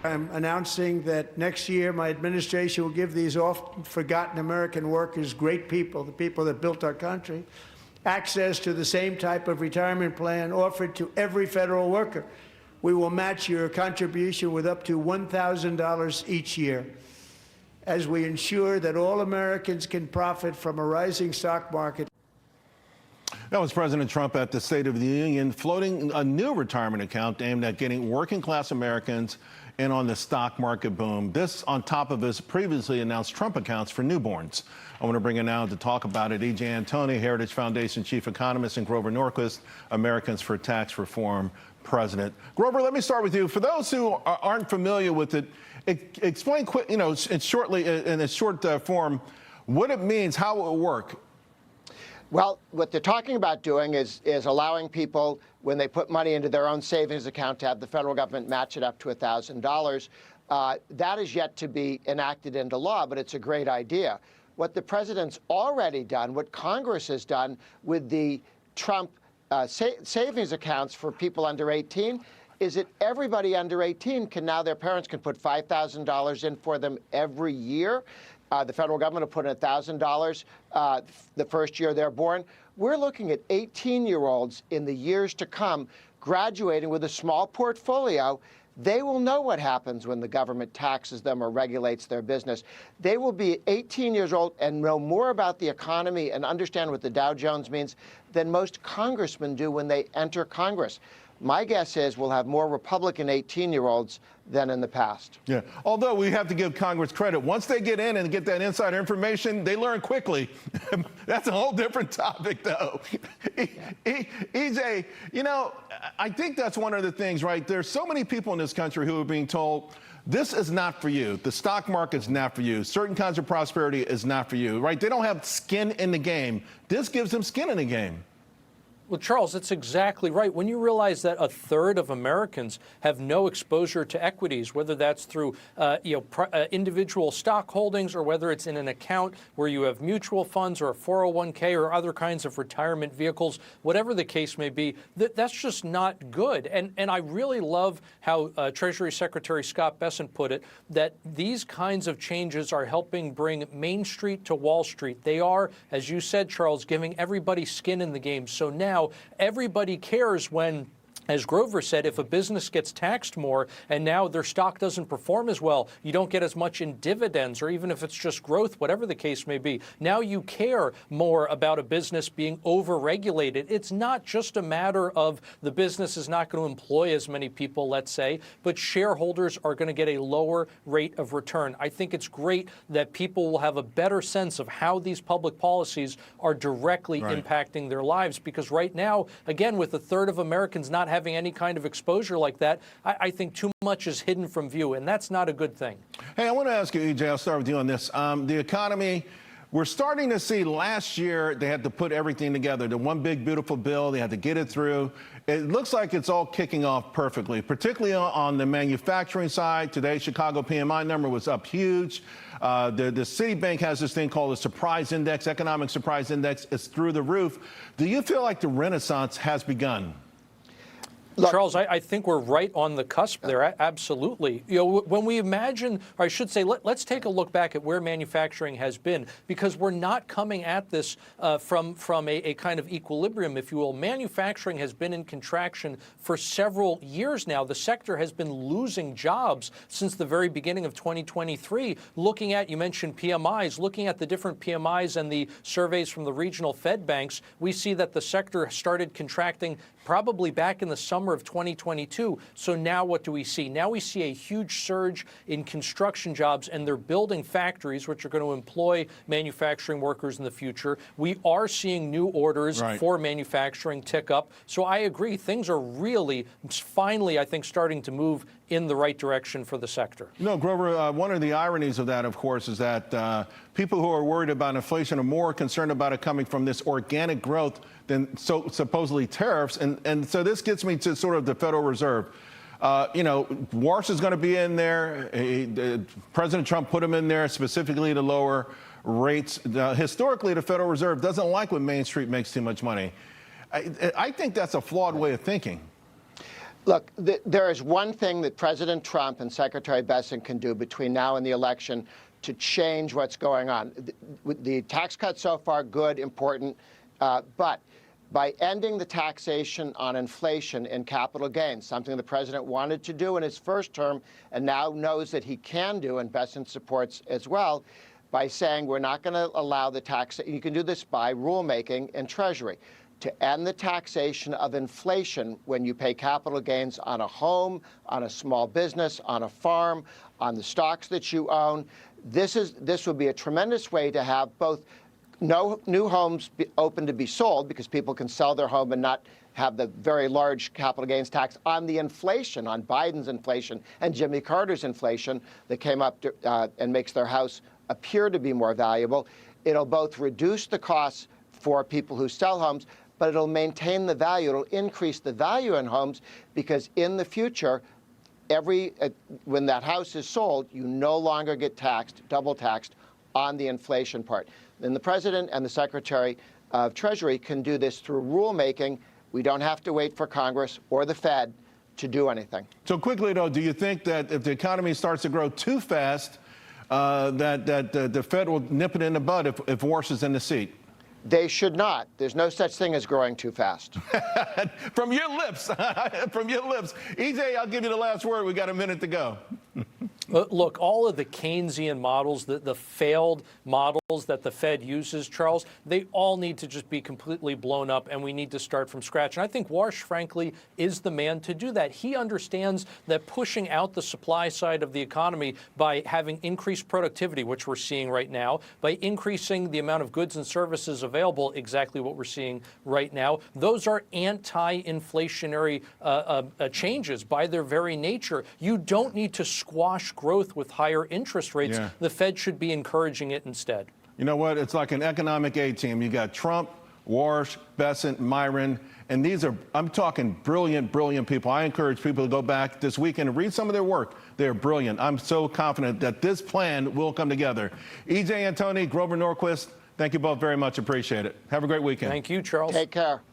I'm announcing that next year my administration will give these oft-forgotten American workers, great people, the people that built our country, access to the same type of retirement plan offered to every federal worker. We will match your contribution with up to $1,000 each year, as we ensure that all Americans can profit from a rising stock market. That was President Trump at the State of the Union, floating a new retirement account aimed at getting working-class Americans in on the stock market boom. This on top of his previously announced Trump accounts for newborns. I want to bring in now to talk about it EJ Antoni, Heritage Foundation chief economist, and Grover Norquist, Americans for Tax Reform president. Grover, let me start with you. For those who aren't familiar with it, explain quick, in a short form, what it means, how it will work. Well, what they're talking about doing is allowing people, when they put money into their own savings account, to have the federal government match it up to $1,000. That is yet to be enacted into law, but it's a great idea. What the president's already done, what Congress has done with the Trump savings accounts for people under 18, is that everybody under 18 can now, their parents can put $5,000 in for them every year. The federal government will put in $1,000 the first year they're born. We're looking at 18-year-olds in the years to come graduating with a small portfolio. They will know what happens when the government taxes them or regulates their business. They will be 18 years old and know more about the economy and understand what the Dow Jones means than most congressmen do when they enter Congress. My guess is we'll have more Republican 18-year-olds than in the past. Yeah, although we have to give Congress credit. Once they get in and get that insider information, they learn quickly. That's a whole different topic, though. EJ, I think that's one of the things, right? There's so many people in this country who are being told, this is not for you. The stock market's not for you. Certain kinds of prosperity is not for you, right? They don't have skin in the game. This gives them skin in the game. Well, Charles, that's exactly right. When you realize that a third of Americans have no exposure to equities, whether that's through individual stock holdings or whether it's in an account where you have mutual funds or a 401k or other kinds of retirement vehicles, whatever the case may be, that's just not good. And I really love how Treasury Secretary Scott Bessent put it, that these kinds of changes are helping bring Main Street to Wall Street. They are, as you said, Charles, giving everybody skin in the game. So now everybody cares when, as Grover said, if a business gets taxed more and now their stock doesn't perform as well, you don't get as much in dividends, or even if it's just growth, whatever the case may be. Now you care more about a business being over-regulated. It's not just a matter of the business is not going to employ as many people, let's say, but shareholders are going to get a lower rate of return. I think it's great that people will have a better sense of how these public policies are directly impacting their lives, because right now, again, with a third of Americans not having any kind of exposure like that, I think too much is hidden from view, and that's not a good thing. Hey, I want to ask you, EJ, I'll start with you on this. The economy, we're starting to see last year they had to put everything together. The one big, beautiful bill, they had to get it through. It looks like it's all kicking off perfectly, particularly on the manufacturing side. Today, Chicago PMI number was up huge. The Citibank has this thing called a surprise index, economic surprise index. It's through the roof. Do you feel like the renaissance has begun? Look, Charles, I think we're right on the cusp there. Absolutely. When we imagine, or I should say, let's take a look back at where manufacturing has been, because we're not coming at this from a kind of equilibrium, if you will. Manufacturing has been in contraction for several years now. The sector has been losing jobs since the very beginning of 2023. Looking at, you mentioned PMIs, looking at the different PMIs and the surveys from the regional Fed banks, we see that the sector started contracting probably back in the summer of 2022. So now what do we see? Now we see a huge surge in construction jobs, and they're building factories which are going to employ manufacturing workers in the future. We are seeing new orders for manufacturing tick up. So I agree, things are really finally, I think, starting to move in the right direction for the sector. Grover, one of the ironies of that, of course, is that people who are worried about inflation are more concerned about it coming from this organic growth than supposedly tariffs. And so this gets me to sort of the Federal Reserve. Warsh is going to be in there. President Trump put him in there specifically to lower rates. Historically, the Federal Reserve doesn't like when Main Street makes too much money. I think that's a flawed way of thinking. Look, there is one thing that President Trump and Secretary Bessent can do between now and the election to change what's going on. The tax cuts so far, good, important, but by ending the taxation on inflation and capital gains, something the president wanted to do in his first term and now knows that he can do, and Bessent supports as well, by saying we're not going to allow the tax. You can do this by rulemaking and Treasury. To end the taxation of inflation when you pay capital gains on a home, on a small business, on a farm, on the stocks that you own. This would be a tremendous way to have both no new homes open to be sold because people can sell their home and not have the very large capital gains tax on the inflation, on Biden's inflation and Jimmy Carter's inflation that came up and makes their house appear to be more valuable. It'll both reduce the costs for people who sell homes, but it'll maintain the value. It'll increase the value in homes because in the future, when that house is sold, you no longer get taxed, double taxed, on the inflation part. Then the president and the secretary of Treasury can do this through rulemaking. We don't have to wait for Congress or the Fed to do anything. So quickly, though, do you think that if the economy starts to grow too fast, that the Fed will nip it in the bud if Walsh is in the seat? They should not. There's no such thing as growing too fast. From your lips. From your lips. EJ, I'll give you the last word. We got a minute to go. Look, all of the Keynesian models, the failed models that the Fed uses, Charles, they all need to just be completely blown up, and we need to start from scratch. And I think Walsh, frankly, is the man to do that. He understands that pushing out the supply side of the economy by having increased productivity, which we're seeing right now, by increasing the amount of goods and services available, exactly what we're seeing right now, those are anti-inflationary changes by their very nature. You don't need to squash growth with higher interest rates. Yeah. The Fed should be encouraging it instead. You know what? It's like an economic A-team. You got Trump, Walsh, Bessent, Myron, and these are, I'm talking brilliant, brilliant people. I encourage people to go back this weekend and read some of their work. They're brilliant. I'm so confident that this plan will come together. EJ Antoni, Grover Norquist, thank you both very much. Appreciate it. Have a great weekend. Thank you, Charles. Take care.